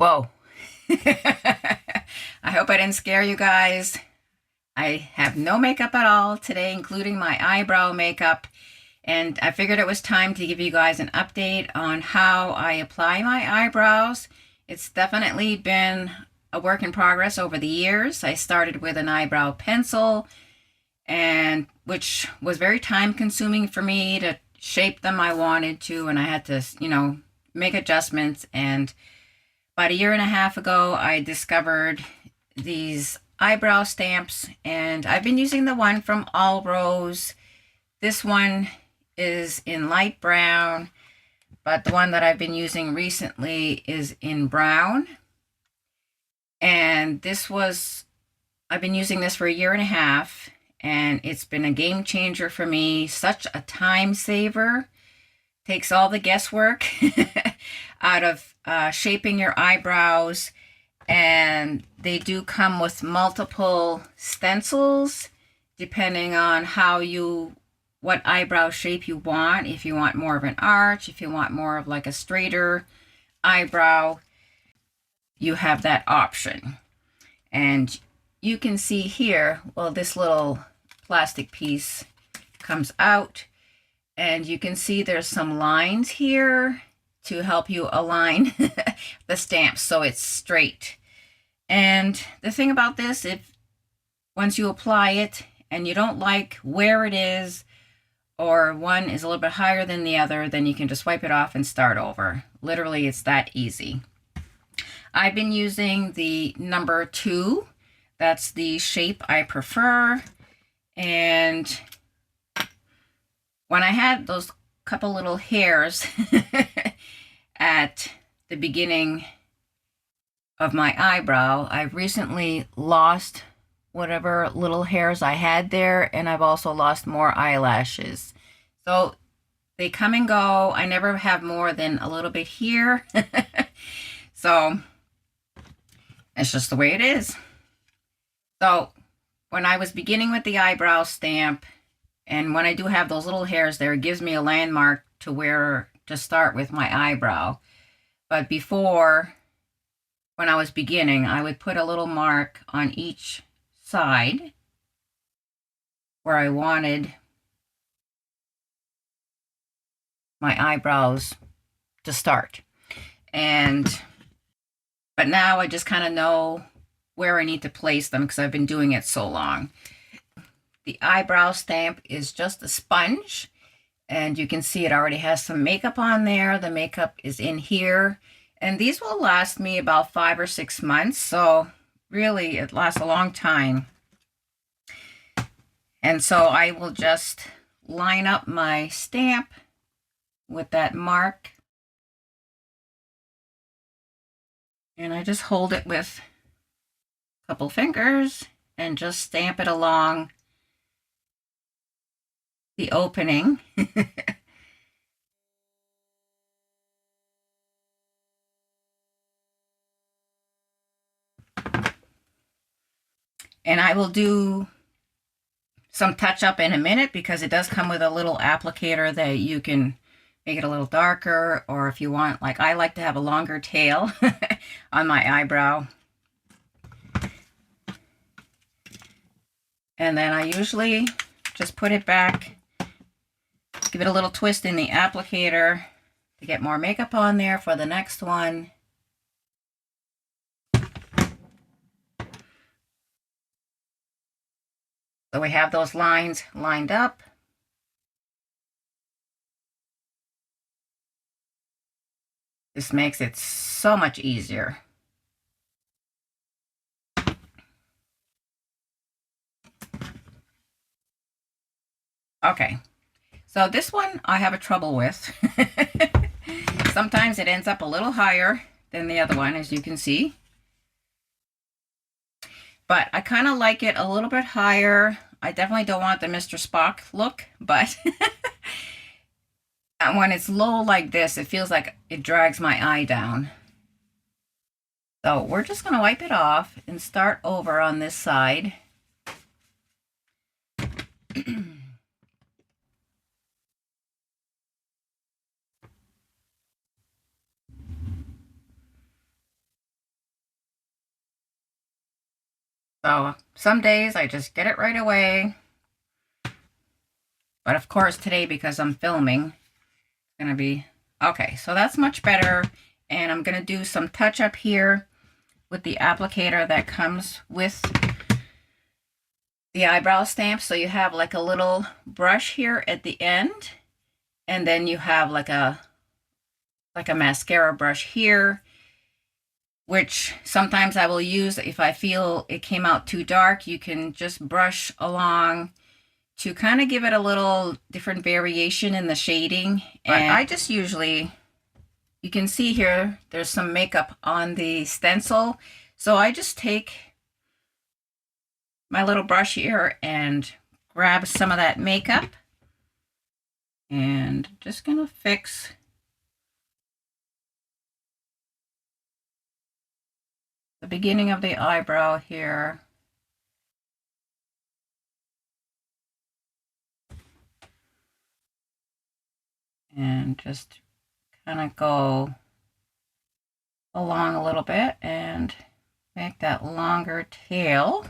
Whoa. I hope I didn't scare you guys. I have no makeup at all today, including my eyebrow makeup. And I figured it was time to give you guys an update on how I apply my eyebrows. It's definitely been a work in progress over the years. I started with an eyebrow pencil, and which was very time consuming for me to shape them I wanted to, and I had to, make adjustments. And about a year and a half ago, I discovered these eyebrow stamps, and I've been using the one from ALLROSE. This one is in light brown, but the one that I've been using recently is in brown. And I've been using this for a year and a half, and it's been a game changer for me. Such a time saver. Takes all the guesswork out of shaping your eyebrows. And they do come with multiple stencils depending on what eyebrow shape you want. If you want more of an arch, if you want more of like a straighter eyebrow, you have that option. And you can see here, well, this little plastic piece comes out, and you can see there's some lines here to help you align the stamps so it's straight. And the thing about this, if once you apply it and you don't like where it is, or one is a little bit higher than the other, then you can just wipe it off and start over. Literally, it's that easy. I've been using the number 2. That's the shape I prefer. And when I had those couple little hairs at the beginning of my eyebrow, I've recently lost whatever little hairs I had there, and I've also lost more eyelashes. So they come and go. I never have more than a little bit here. So it's just the way it is. So when I was beginning with the eyebrow stamp, and when I do have those little hairs there, it gives me a landmark to where to start with my eyebrow. But before, when I was beginning, I would put a little mark on each side where I wanted my eyebrows to start. But now I just kind of know where I need to place them because I've been doing it so long. The eyebrow stamp is just a sponge, and you can see it already has some makeup on there. The makeup is in here, and these will last me about 5 or 6 months, so really it lasts a long time. And so I will just line up my stamp with that mark, and I just hold it with a couple fingers and just stamp it along the opening. And I will do some touch up in a minute because it does come with a little applicator that you can make it a little darker, or if you want, like I like to have a longer tail on my eyebrow. And then I usually just put it back, give it a little twist in the applicator to get more makeup on there for the next one. So we have those lines lined up. This makes it so much easier. Okay, so this one I have a trouble with. Sometimes it ends up a little higher than the other one, as you can see. But I kind of like it a little bit higher. I definitely don't want the Mr. Spock look, but when it's low like this, it feels like it drags my eye down. So we're just going to wipe it off and start over on this side. So some days I just get it right away. But of course today, because I'm filming, it's gonna be, okay, so that's much better. And I'm gonna do some touch up here with the applicator that comes with the eyebrow stamp. So you have like a little brush here at the end, and then you have like a mascara brush here, which sometimes I will use if I feel it came out too dark. You can just brush along to kind of give it a little different variation in the shading. And I just usually, you can see here, there's some makeup on the stencil. So I just take my little brush here and grab some of that makeup and just gonna fix the beginning of the eyebrow here. And just kind of go along a little bit and make that longer tail.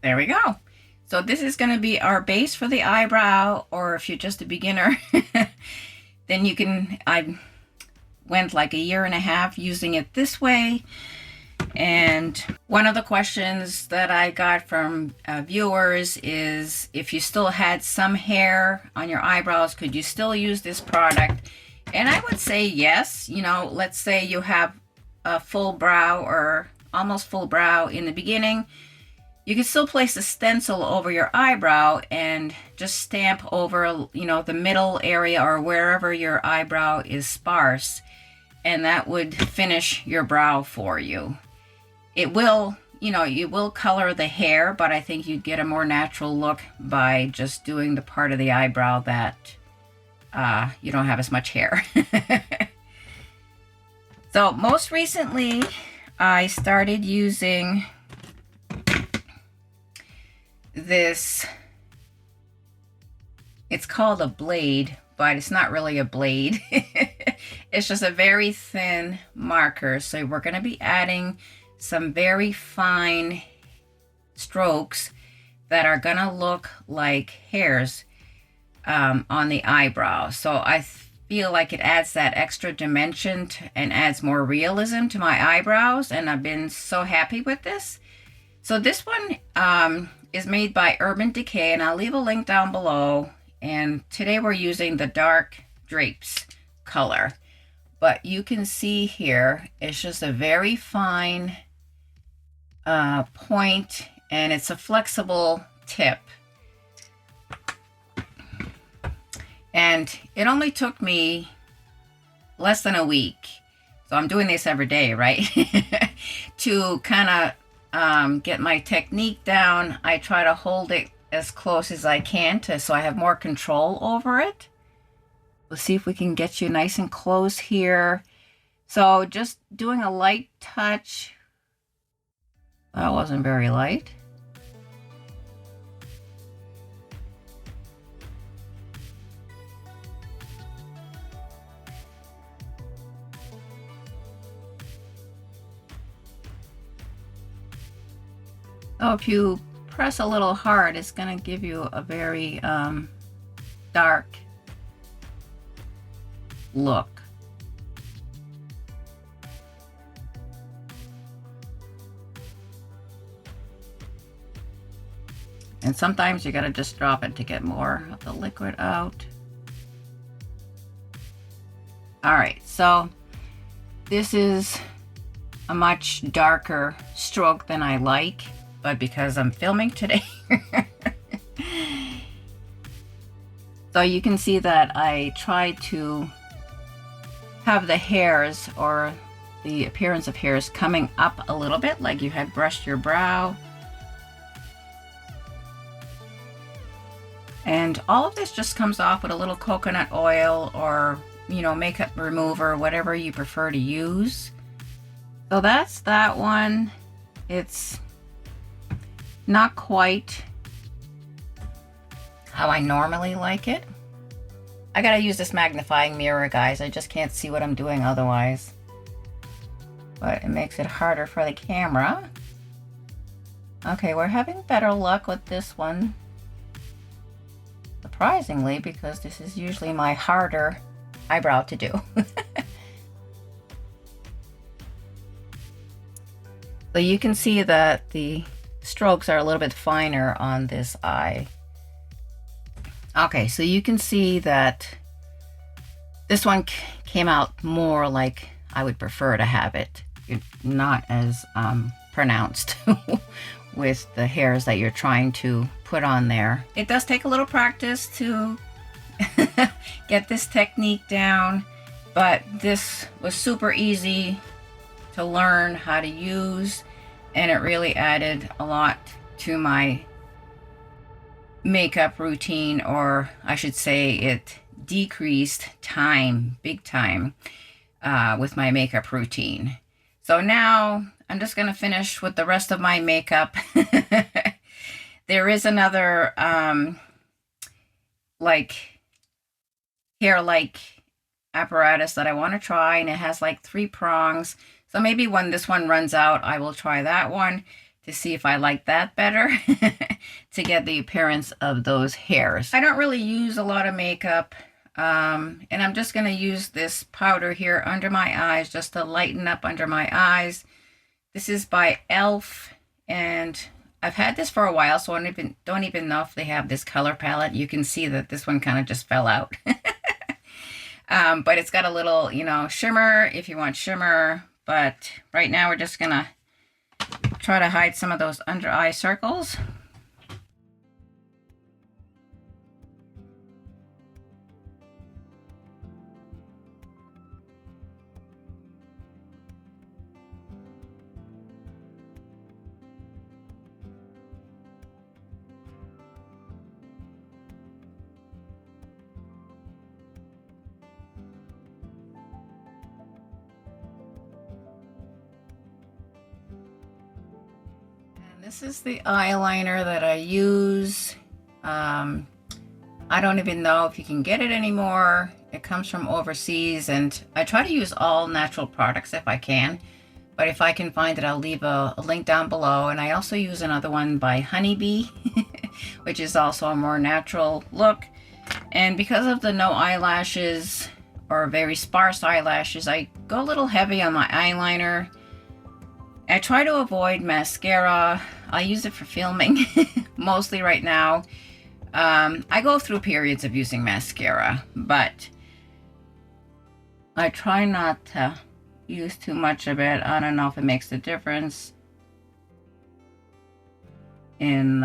There we go. So this is going to be our base for the eyebrow, or if you're just a beginner, then you can, I went like a year and a half using it this way. And one of the questions that I got from viewers is, if you still had some hair on your eyebrows, could you still use this product? And I would say yes. You know, let's say you have a full brow or almost full brow in the beginning. You can still place a stencil over your eyebrow and just stamp over, you know, the middle area or wherever your eyebrow is sparse, and that would finish your brow for you. It will, you know, you will color the hair, but I think you'd get a more natural look by just doing the part of the eyebrow that you don't have as much hair. So most recently, I started using this, it's called a blade, but it's not really a blade. It's just a very thin marker. So we're going to be adding some very fine strokes that are going to look like hairs on the eyebrow. So I feel like it adds that extra dimension and adds more realism to my eyebrows, and I've been so happy with this. So this one is made by Urban Decay, and I'll leave a link down below. And today we're using the dark drapes color, but you can see here it's just a very fine point, and it's a flexible tip. And it only took me less than a week, so I'm doing this every day, right? To kind of get my technique down. I try to hold it as close as I can so I have more control over it. Let's see if we can get you nice and close here. So just doing a light touch. That wasn't very light. So if you press a little hard, it's going to give you a very dark look. And sometimes you got to just drop it to get more of the liquid out. All right, so this is a much darker stroke than I like, but because I'm filming today. So you can see that I try to have the hairs, or the appearance of hairs, coming up a little bit, like you had brushed your brow. And all of this just comes off with a little coconut oil, or, you know, makeup remover, whatever you prefer to use. So that's that one. It's not quite how I normally like it. I gotta use this magnifying mirror, guys. I just can't see what I'm doing otherwise. But it makes it harder for the camera. Okay, we're having better luck with this one. Surprisingly, because this is usually my harder eyebrow to do. So you can see that the strokes are a little bit finer on this eye. Okay, so you can see that this one came out more like I would prefer to have it. Not as pronounced with the hairs that you're trying to put on there. It does take a little practice to get this technique down, but this was super easy to learn how to use, and it really added a lot to my makeup routine, or I should say it decreased time, big time, with my makeup routine. So now I'm just gonna finish with the rest of my makeup. There is another like hair-like apparatus that I want to try, and it has like 3 prongs. So maybe when this one runs out, I will try that one to see if I like that better to get the appearance of those hairs. I don't really use a lot of makeup, and I'm just going to use this powder here under my eyes just to lighten up under my eyes. This is by e.l.f. and I've had this for a while, so I don't even know if they have this color palette. You can see that this one kind of just fell out. But it's got a little, you know, shimmer if you want shimmer. But right now we're just gonna try to hide some of those under eye circles. This is the eyeliner that I use. I don't even know if you can get it anymore. It comes from overseas, and I try to use all natural products if I can. But if I can find it, I'll leave a link down below. And I also use another one by Honeybee, which is also a more natural look. And because of the no eyelashes, or very sparse eyelashes, I go a little heavy on my eyeliner. I try to avoid mascara. I use it for filming mostly right now. I go through periods of using mascara, but I try not to use too much of it. I don't know if it makes a difference in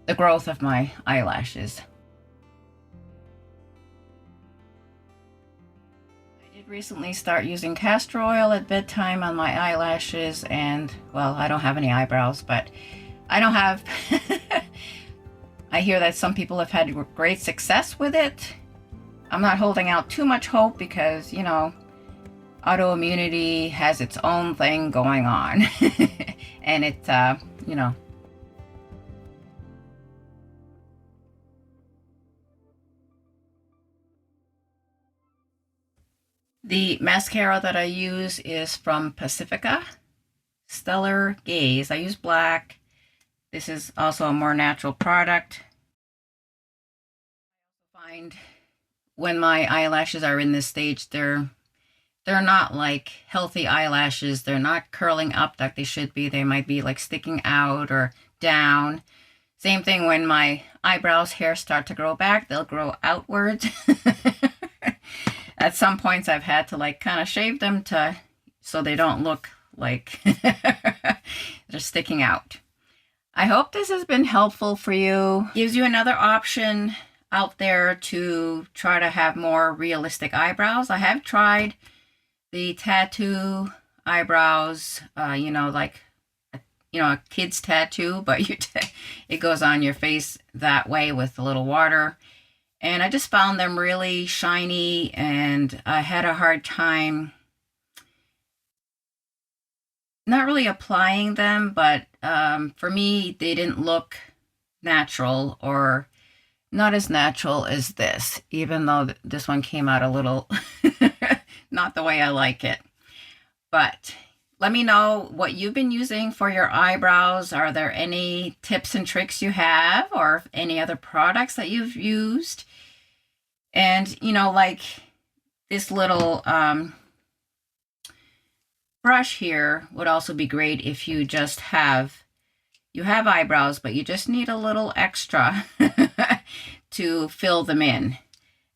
the growth of my eyelashes. Recently start using castor oil at bedtime on my eyelashes, and well, I don't have any eyebrows, but I don't have I hear that some people have had great success with it. I'm not holding out too much hope because, you know, autoimmunity has its own thing going on. And it you know, the mascara that I use is from Pacifica, Stellar Gaze. I use black. This is also a more natural product. I find when my eyelashes are in this stage, they're not like healthy eyelashes. They're not curling up like they should be. They might be like sticking out or down. Same thing when my eyebrows hair start to grow back, they'll grow outwards. At some points I've had to like kind of shave them so they don't look like they're sticking out. I hope this has been helpful for you. Gives you another option out there to try to have more realistic eyebrows. I have tried the tattoo eyebrows, you know, like, you know, a kid's tattoo, but it goes on your face that way with a little water. And I just found them really shiny, and I had a hard time not really applying them, but for me, they didn't look natural, or not as natural as this, even though this one came out a little not the way I like it. But let me know what you've been using for your eyebrows. Are there any tips and tricks you have, or any other products that you've used? And, you know, like this little brush here would also be great if you just have eyebrows, but you just need a little extra to fill them in.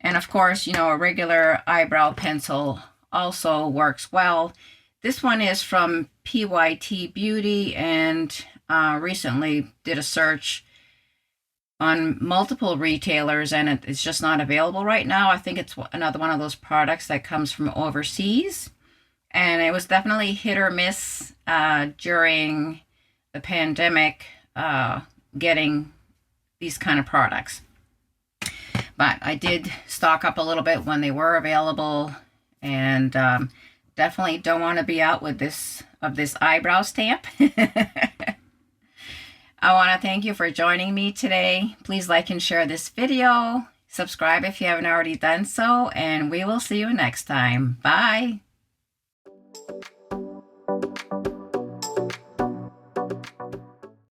And of course, you know, a regular eyebrow pencil also works well. This one is from PYT Beauty, and recently did a search on multiple retailers, and it's just not available right now. I think it's another one of those products that comes from overseas, and it was definitely hit or miss during the pandemic getting these kind of products. But I did stock up a little bit when they were available, and definitely don't want to be out with this eyebrow stamp. I want to thank you for joining me today. Please like and share this video. Subscribe if you haven't already done so, and we will see you next time. Bye.